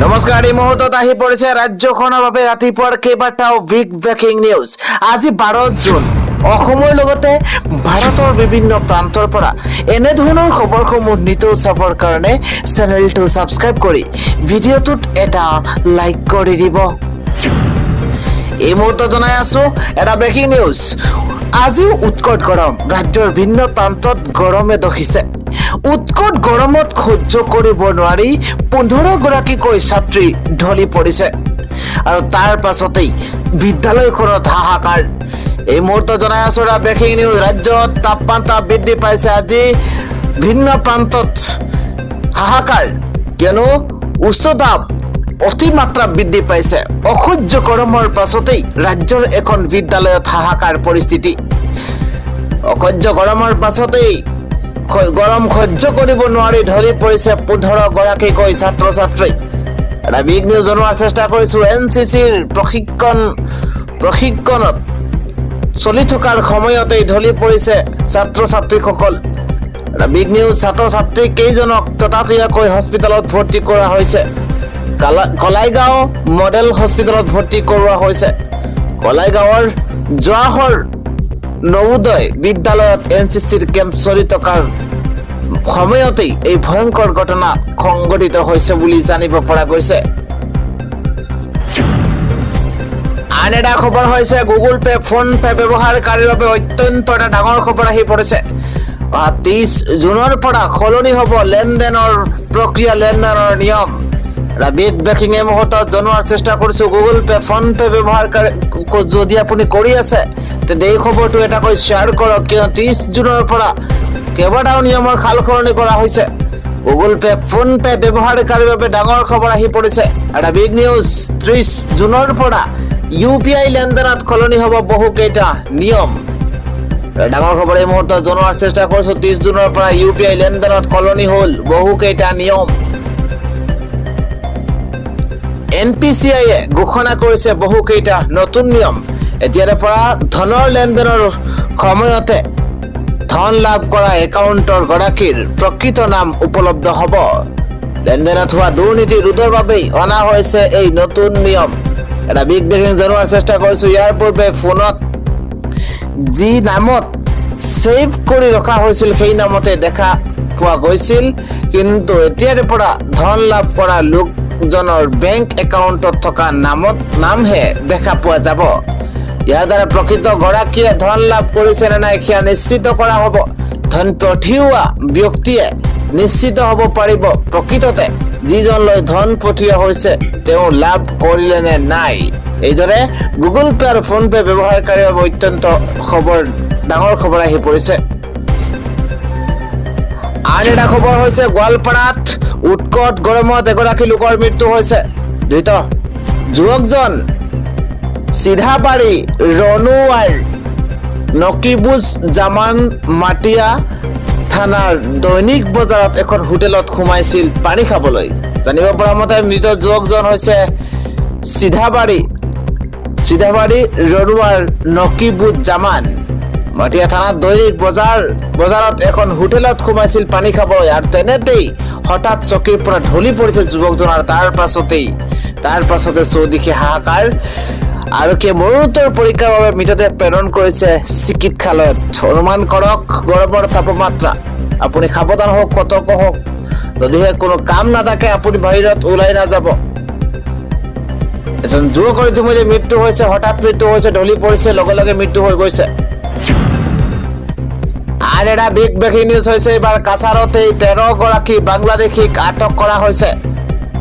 নমস্কাৰ, এই মুহূৰ্তত আহি পৰিছে ৰাজ্যখনৰ বাবে ৰাতিপুৱাৰ কেইবাটাও বিগ ব্ৰেকিং নিউজ। আজি 12 জুন। অসমৰ লগতে ভাৰতৰ বিভিন্ন প্ৰান্তৰ পৰা এনেধৰণৰ খবৰসমূহ নিতৌ চাবৰ কাৰণে চেনেলটো ছাবস্ক্ৰাইব কৰি ভিডিঅ'টোত এটা লাইক কৰি দিব। এই মুহূৰ্তত জনাই আছো এটা ব্ৰেকিং নিউজ। আজিও উৎকট গৰম, ৰাজ্যৰ ভিন্ন প্ৰান্তত গৰমে দহিছে। উৎকট গৰমত সহ্য কৰিব নোৱাৰি 15 গৰাকীকৈ ছাত্ৰী ঢলি পৰিছে আৰু তাৰ পাছতেই বিদ্যালয়খনত হাহাকাৰ। এই মুহূৰ্তত জনাই আছো এটা ব্ৰেকিং নিউজ। ৰাজ্যত তাপমাত্ৰা বৃদ্ধি পাইছে। আজি ভিন্ন প্ৰান্তত হাহাকাৰ, কিয়নো উষ্ণতাপ অতিমাত্ৰা বৃদ্ধি পাইছে। অসহ্য গৰমৰ পাছতেই ৰাজ্যৰ এখন বিদ্যালয়ত হাহাকাৰ পৰিস্থিতি। অসহ্য গৰমৰ পাছতেই গৰম সহ্য কৰিব নোৱাৰি ঢলি পৰিছে 15 গৰাকীকৈ ছাত্ৰ ছাত্ৰী। এটা বিগ নিউজ জনোৱাৰ চেষ্টা কৰিছো। NCCৰ প্ৰশিক্ষণত চলি থকাৰ সময়তেই ঢলি পৰিছে ছাত্ৰ ছাত্ৰীসকল। এটা বিগ নিউজ। ছাত্ৰ ছাত্ৰী কেইজনক ততাতৈয়াকৈ হস্পিটেলত ভৰ্তি কৰা হৈছে। কলাইগাঁও মডেল হস্পিটেলত ভৰ্তি কৰোৱা হৈছে। কলাইগাঁৱৰ জৱাহৰ নবোদয় বিদ্যালয়ত NCCৰ কেম্প চলি থকাৰ সময়তেই এই ভয়ংকৰ ঘটনা সংঘটিত হৈছে বুলি জানিব পৰা গৈছে। আন এটা খবৰ হৈছে গুগল পে, ফোন পে ব্যৱহাৰকাৰীৰ বাবে অত্যন্ত এটা ডাঙৰ খবৰ আহি পৰিছে। 30 জুনৰ পৰা সলনি হ'ব লেনদেনৰ প্ৰক্ৰিয়া, লেনদেনৰ নিয়ম। এটা বিগ ব্ৰেকিং এই মুহূৰ্তত জনোৱাৰ চেষ্টা কৰিছো। গুগল পে, ফোন পে ব্যৱহাৰকাৰী যদি আপুনি কৰি আছে তেন্তে এই খবৰটো এটাকৈ শ্বেয়াৰ কৰক, কিয়নো 30 জুনৰ পৰা কেইবাটাও নিয়মৰ সাল সলনি কৰা হৈছে। গুগল পে, ফোন পে ব্যৱহাৰকাৰীৰ বাবে ডাঙৰ খবৰ আহি পৰিছে। এটা বিগ নিউজ। 30 জুনৰ পৰা UPI লেনদেনত সলনি হ'ব বহুকেইটা নিয়ম। ডাঙৰ খবৰ এই মুহূৰ্তত জনোৱাৰ চেষ্টা কৰিছো। 30 জুনৰ পৰা UPI লেনদেনত সলনি হ'ল বহুকেইটা নিয়ম। NPCI ঘোষণা কৰিছে বহুকেইটা নতুন নিয়ম। এতিয়াৰে পৰা ধনৰ লেনদেনৰ সময়তে ধন লাভ কৰা একাউণ্টৰ গৰাকীৰ প্ৰকৃত নাম উপলব্ধ হ'ব। লেনদেনত হোৱা দুৰ্নীতি ৰোধৰ বাবেই অনা হৈছে এই নতুন নিয়ম। এটা বিগ ব্ৰেকিং জনোৱাৰ চেষ্টা কৰিছো। ইয়াৰ পূৰ্বে ফোনত যি নামত ছেভ কৰি ৰখা হৈছিল সেই নামতে দেখা পোৱা গৈছিল, কিন্তু এতিয়াৰে পৰা ধন লাভ কৰা লোকজনৰ বেংক একাউণ্টত থকা নামহে দেখা পোৱা যাব। ইয়াৰ দ্বাৰা প্ৰকৃত গৰাকীয়ে ধন লাভ কৰিছে নে নাই সেয়া নিশ্চিত কৰা হ'ব। ধন পঠিওৱা ব্যক্তিয়ে নিশ্চিত হ'ব পাৰিব প্ৰকৃততে যিজনলৈ ধন পঠিওৱা হৈছে তেওঁ লাভ কৰিলে নে নাই। এইদৰে গুগল পে আৰু ফোন পে ব্যৱহাৰকাৰীৰ বাবে অত্যন্ত ডাঙৰ খবৰ আহি পৰিছে। আন এটা খবৰ হৈছে গোৱালপাৰাত উৎকট গৰমত এগৰাকী লোকৰ মৃত্যু হৈছে। ধৃত যুৱকজন চিধাবাৰী ৰনুৱাৰ নকিবুজ জামান মাটিয়া থানাৰ দৈনিক বজাৰত এখন হোটেলত সোমাইছিল পানী খাবলৈ। জানিব পৰা মতে মৃত যুৱকজন হৈছে চিধাবাৰী ৰনুৱাৰ নকিবুজ জামান মাটিয়া থানাৰ দৈনিক বজাৰত এখন হোটেলত সোমাইছিল পানী খাবলৈ, আৰু তেনেতেই হঠাৎ চকীৰ পৰা ঢলি পৰিছে যুৱকজন। আৰু তাৰ পাছতে চৌদিশে হাহাকাৰ। আৰক্ষীয়ে মৰণোত্তৰ পৰীক্ষাৰ বাবে মৃতদেহ প্ৰেৰণ কৰিছে চিকিৎসালয়ত। অনুমান কৰক গৰমৰ তাপমাত্ৰা। আপুনি সাৱধান হওক, সতৰ্ক হওক। যদিহে কোনো কাম নাথাকে আপুনি বাহিৰত ওলাই নাযাব। এজন যুৱকৰ ইতিমধ্যে মৃত্যু হৈছে, হঠাৎ মৃত্যু হৈছে, ঢলি পৰিছে, লগে লগে মৃত্যু হৈ গৈছে। আন এটা বিগ ব্ৰেকিং নিউজ হৈছে এইবাৰ কাছাৰতেই 13 গৰাকী বাংলাদেশীক আটক কৰা হৈছে।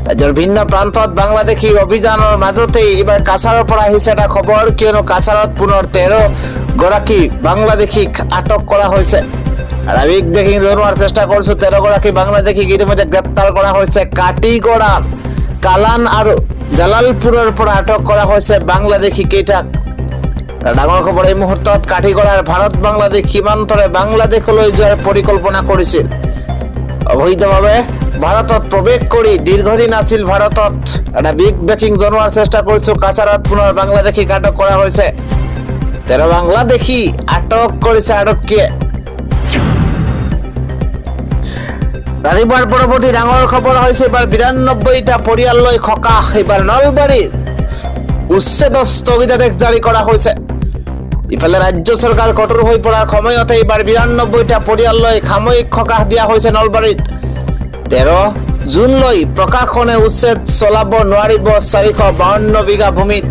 ৰাজ্যৰ ভিন্ন প্ৰান্তত বাংলাদেশী অভিযানৰ মাজতেই এইবাৰ কাছাৰৰ পৰা আহিছে এটা খবৰ, কিয়নো কাছাৰত পুনৰ 13 গৰাকী বাংলাদেশীক আটক কৰা হৈছে। আৰু বিগ ব্ৰেকিং জনোৱাৰ চেষ্টা কৰিছো। 13 গৰাকী বাংলাদেশীক ইতিমধ্যে গ্ৰেপ্তাৰ কৰা হৈছে। কাটিগড়া, কালান আৰু জালালপুৰৰ পৰা আটক কৰা হৈছে বাংলাদেশী কেইটাক। ডাঙৰ খবৰ এই মুহূৰ্তত। কাঠিগড়াৰ ভাৰত বাংলাদেশ সীমান্তৰে বাংলাদেশলৈ যোৱাৰ পৰিকল্পনা কৰিছিল। অবৈধভাৱে ভাৰতত প্ৰৱেশ কৰি দীৰ্ঘদিন আছিল ভাৰতত। এটা বিগ ব্ৰেকিং জনোৱাৰ চেষ্টা কৰিছো। কাছাৰত পুনৰ বাংলাদেশীক আটক কৰা হৈছে। 13 বাংলাদেশী আটক কৰিছে আৰক্ষীয়ে। ৰাতিপুৱাৰ পৰৱৰ্তী ডাঙৰ খবৰ হৈছে এবাৰ ৯২টা পৰিয়াললৈ সকাহ। এইবাৰ নলবাৰীৰ উচ্ছেদৰ স্থগিতাদেশ জাৰি কৰা হৈছে। ইফালে ৰাজ্য চৰকাৰ কঠোৰ হৈ পৰাৰ সময়তে এইবাৰ ৯২টা পৰিয়াললৈ সাময়িক সকাহ দিয়া হৈছে নলবাৰীত। ১৩ জুনলৈ প্ৰশাসনে উচ্ছেদ চলাব নোৱাৰিব ৪৫২ বিঘা ভূমিত।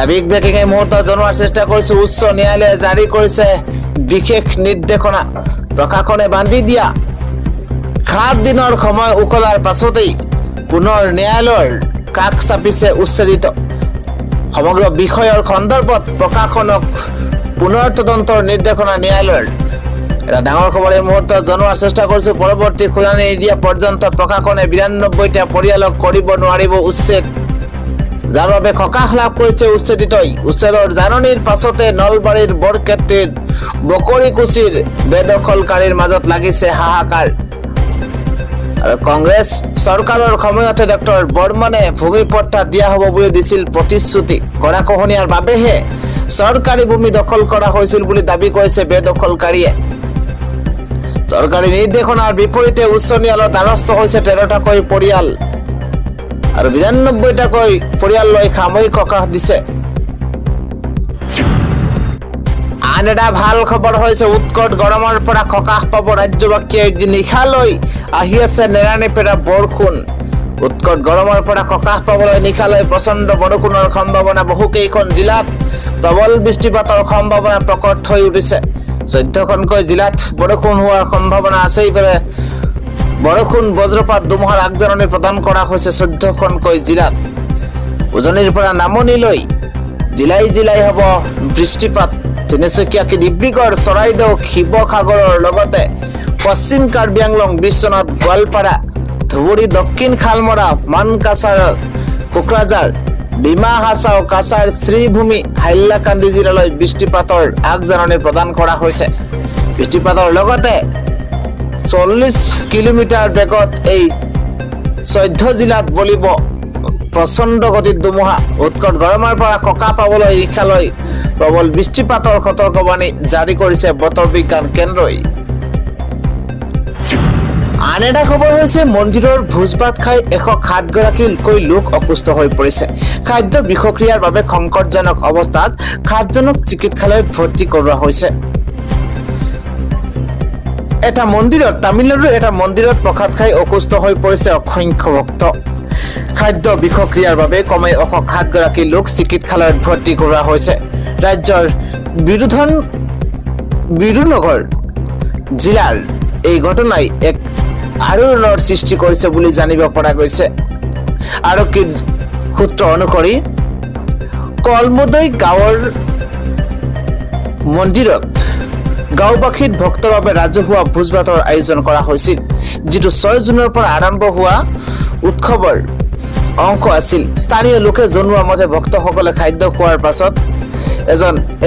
বিগ ব্ৰেকিং এই মুহূৰ্তত জনোৱাৰ চেষ্টা কৰিছো। উচ্চ ন্যায়ালয়ে জাৰি কৰিছে বিশেষ নিৰ্দেশনা। প্ৰশাসনে বান্ধি দিয়া ৭ দিনৰ সময় উকলাৰ পাছতেই পুনৰ ন্যায়ালয়ৰ কাষ চাপিছে উচ্ছেদিত। সমগ্ৰ বিষয়ৰ সন্দৰ্ভত প্ৰশাসনক পুনৰ তদন্তৰ নিৰ্দেশনা ন্যায়ালয়ৰ। এটা ডাঙৰ খবৰ এই মুহূৰ্তত জনোৱাৰ চেষ্টা কৰিছো। পৰৱৰ্তী শুনানি নিদিয়া পৰ্যন্ত প্ৰশাসনে ৯২টা পৰিয়ালক কৰিব নোৱাৰিব উচ্ছেদ, যাৰ বাবে সকাহ লাভ কৰিছে উচ্ছেদিতই। উচ্ছেদৰ জাননীৰ পাছতে নলবাৰীৰ বৰক্ষেত্ৰীৰ বকৰিকুছিৰ বেদখলকাৰীৰ মাজত লাগিছে হাহাকাৰ। আৰু কংগ্ৰেছ চৰকাৰৰ সময়তে ডক্টৰ বৰ্মনে ভূমি পট্টা দিয়া হ'ব বুলি দিছিল প্ৰতিশ্ৰুতি। গৰাখহনীয়াৰ বাবেহে চৰকাৰী ভূমি দখল কৰা হৈছিল বুলি দাবী কৰিছে বেদখলকাৰীয়ে। চৰকাৰী নিৰ্দেশনাৰ বিপৰীতে উচ্চ ন্যায়ালয়ৰ দ্বাৰস্থ হৈছে ১৩টাকৈ পৰিয়াল আৰু ৯২টাকৈ পৰিয়াললৈ সাময়িক সকাহ দিছে। আন এটা ভাল খবৰ হৈছে উৎকট গৰমৰ পৰা সকাহ পাব ৰাজ্যবাসীয়ে। নিশালৈ আহি আছে নেৰানেপেৰা বৰষুণ। উৎকট গৰমৰ পৰা সকাহ পাবলৈ নিশালৈ প্ৰচণ্ড বৰষুণৰ সম্ভাৱনা। বহুকেইখন জিলাত প্ৰবল বৃষ্টিপাতৰ সম্ভাৱনা প্ৰকট হৈ উঠিছে। ১৪খনকৈ জিলাত বৰষুণ হোৱাৰ সম্ভাৱনা আছে। ইফালে বৰষুণ বজ্ৰপাত ধুমুহাৰ আগজাননী প্ৰদান কৰা হৈছে ১৪খনকৈ জিলাত। উজনিৰ পৰা নামনিলৈ জিলাই জিলাই হ'ব বৃষ্টিপাত। তিনিচুকীয়া, ডিব্ৰুগড়, চৰাইদেউ, শিৱসাগৰৰ লগতে পশ্চিম কাৰ্বি আংলং, বিশ্বনাথ, গোৱালপাৰা, ধুবুৰী, দক্ষিণ শালমৰা, মানকাছাৰ, কোকৰাঝাৰ, ডিমা হাছাও, কাছাৰ, শ্ৰীভূমি, হাইলাকান্দি জিলালৈ বৃষ্টিপাতৰ আগজাননী প্ৰদান কৰা হৈছে। বৃষ্টিপাতৰ লগতে ৪০ কিলোমিটাৰ বেগত এই ১৪ জিলাত বলিব প্ৰচণ্ড গতিত ধুমুহা। উৎকট গৰমৰ পৰা সকাহ পাবলৈ নিশালৈ প্ৰবল বৃষ্টিপাতৰ সতৰ্কবাণী জাৰি কৰিছে বতৰ বিজ্ঞান কেন্দ্ৰই। আন এটা খবৰ হৈছে মন্দিৰৰ ভোজ ভাত খাই ১০৭গৰাকীকৈ লোক অসুস্থ হৈ পৰিছে। খাদ্য বিষক্ৰিয়াৰ বাবে সংকটজনক অৱস্থাত ৭জনক চিকিৎসালয়ত ভৰ্তি কৰোৱা হৈছে। তামিলনাডুৰ এটা মন্দিৰত প্ৰসাদ খাই অসুস্থ হৈ পৰিছে অসংখ্য ভক্ত। খাদ্য বিষক্ৰিয়াৰ বাবে কমেই ১০৭গৰাকী লোক চিকিৎসালয়ত ভৰ্তি কৰোৱা হৈছে। ৰাজ্যৰ বিৰুনগৰ জিলাৰ এই ঘটনাই এক আলোড়নৰ সৃষ্টি কৰিছে বুলি জানিব পৰা গৈছে। আৰক্ষীৰ সূত্ৰ অনুসৰি কলমুদৈ গাঁৱৰ মন্দিৰত গাঁওবাসীৰ ভক্তৰ বাবে ৰাজহুৱা ভোজ ভাতৰ আয়োজন কৰা হৈছিল, যিটো ৬ জুনৰ পৰা আৰম্ভ হোৱা উৎসৱৰ অংশ আছিল। স্থানীয় লোকে জনোৱা মতে ভক্তসকলে খাদ্য খোৱাৰ পাছত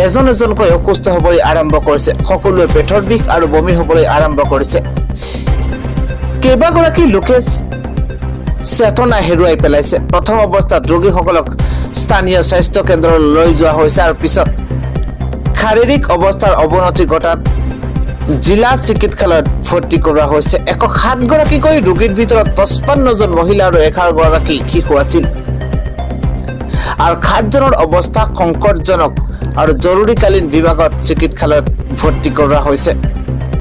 এজনকৈ অসুস্থ হ'বলৈ আৰম্ভ কৰিছে। সকলোৱে পেটৰ বিষ আৰু বমি হ'বলৈ আৰম্ভ কৰিছে। কেইবাগৰাকী লোকে চেতনা হেৰুৱাই পেলাইছে। প্ৰথম অৱস্থাত ৰোগীসকলক স্থানীয় স্বাস্থ্য কেন্দ্ৰলৈ লৈ যোৱা হৈছে আৰু পিছত শাৰীৰিক অৱস্থাৰ অৱনতি ঘটাত জিলা চিকিৎসালয়ত ভৰ্তি কৰোৱা হৈছে। ১০৭গৰাকীকৈ ৰোগীৰ ভিতৰত ৫৫জন মহিলা আৰু ১১গৰাকী শিশু আছিল আৰু ৭জনৰ অৱস্থা সংকটজনক আৰু জৰুৰীকালীন বিভাগত চিকিৎসালয়ত ভৰ্তি কৰোৱা হৈছে।